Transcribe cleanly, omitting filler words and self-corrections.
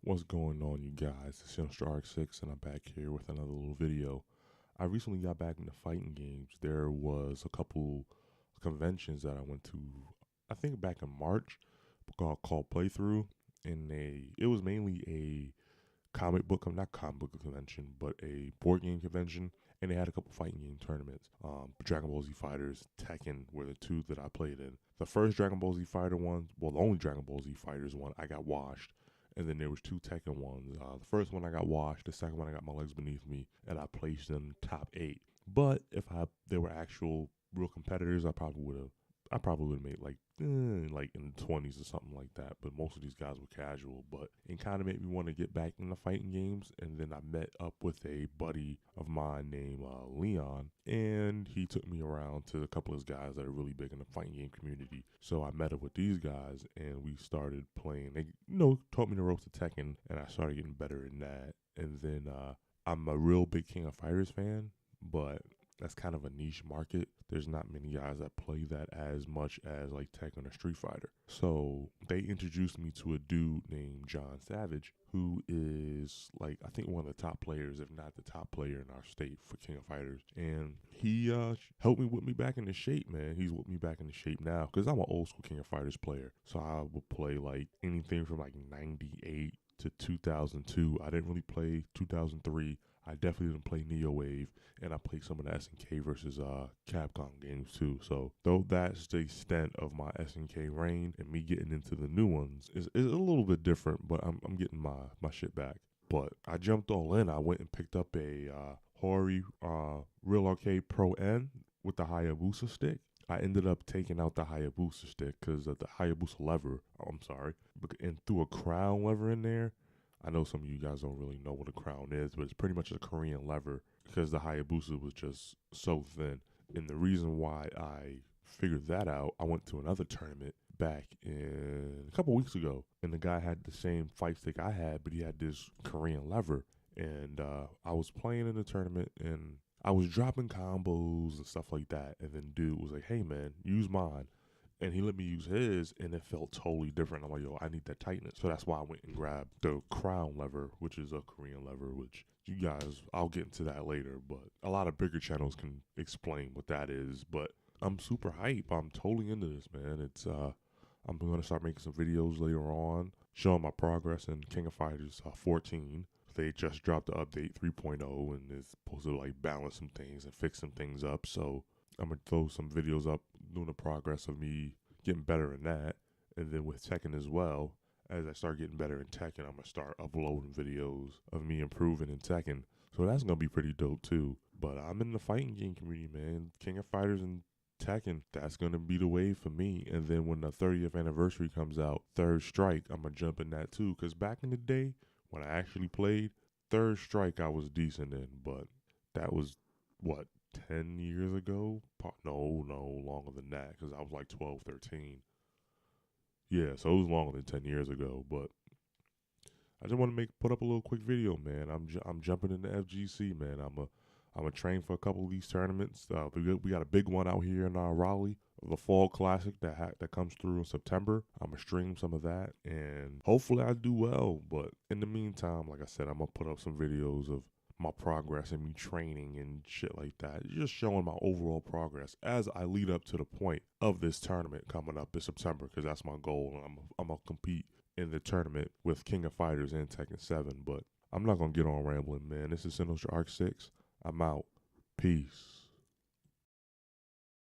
What's going on, you guys? It's Sinister Arc 6, and I'm back here with another little video. I recently got back into fighting games. There was a couple conventions that I went to, I think back in March, called Playthrough, and it was mainly a not comic book convention, but a board game convention, and they had a couple fighting game tournaments. Dragon Ball Z Fighters, Tekken were the two that I played in. The first Dragon Ball Z Fighter one, well, the only Dragon Ball Z Fighters one, I got washed. And then there was two Tekken ones. The first one I got washed. The second one I got my legs beneath me, and I placed in top 8. But if there were actual real competitors, I probably would have made like in the 20s or something like that. But most of these guys were casual. But it kind of made me want to get back into fighting games. And then I met up with a buddy of mine named Leon, and he took me around to a couple of guys that are really big in the fighting game community. So I met up with these guys, and we started playing. They, taught me the ropes of Tekken, and I started getting better in that. And then I'm a real big King of Fighters fan, but that's kind of a niche market. There's not many guys that play that as much as like Tekken or Street Fighter. So they introduced me to a dude named John Savage, who is like I think one of the top players, if not the top player in our state for King of Fighters. And he helped me whip me back into shape, man. He's whipped me back into shape now because I'm an old school King of Fighters player. So I would play like anything from like 98 to 2002. I didn't really play 2003. I definitely didn't play Neo Wave, and I played some of the SNK versus Capcom games too. So though that's the extent of my SNK reign, and me getting into the new ones is a little bit different, but I'm getting my shit back. But I jumped all in. I went and picked up a Hori Real Arcade Pro N with the Hayabusa stick. I ended up taking out the Hayabusa stick because of the Hayabusa lever. I'm sorry, and threw a crown lever in there. I know some of you guys don't really know what a crown is, but it's pretty much a Korean lever because the Hayabusa was just so thin. And the reason why I figured that out, I went to another tournament back in a couple weeks ago, and the guy had the same fight stick I had, but he had this Korean lever. And I was playing in the tournament, and I was dropping combos and stuff like that. And then dude was like, "Hey man, use mine." And he let me use his, and it felt totally different. I'm like, yo, I need that tightness. So that's why I went and grabbed the crown lever, which is a Korean lever, which you guys, I'll get into that later. But a lot of bigger channels can explain what that is. But I'm super hype. I'm totally into this, man. I'm going to start making some videos later on showing my progress in King of Fighters 14. They just dropped the update 3.0, and it's supposed to like balance some things and fix some things up. So I'm going to throw some videos up doing the progress of me getting better in that. And then with Tekken as well, as I start getting better in Tekken, I'm going to start uploading videos of me improving in Tekken. So that's going to be pretty dope too. But I'm in the fighting game community, man. King of Fighters and Tekken, that's going to be the wave for me. And then when the 30th anniversary comes out, Third Strike, I'm going to jump in that too. Because back in the day, when I actually played, Third Strike I was decent in. But that was, what, 10 years ago? No, longer than that, because I was like 12, 13. Yeah, so it was longer than 10 years ago, but I just want to put up a little quick video, man. I'm jumping into FGC, man. I'm a train for a couple of these tournaments. We got a big one out here in Raleigh, the Fall Classic that comes through in September. I'm gonna stream some of that, and hopefully I do well. But in the meantime, like I said, I'm gonna put up some videos of my progress and me training and shit like that. Just showing my overall progress as I lead up to the point of this tournament coming up in September, because that's my goal. And I'm gonna compete in the tournament with King of Fighters and Tekken 7. But I'm not gonna get on rambling, man. This is Sinister Arc 6. I'm out. Peace.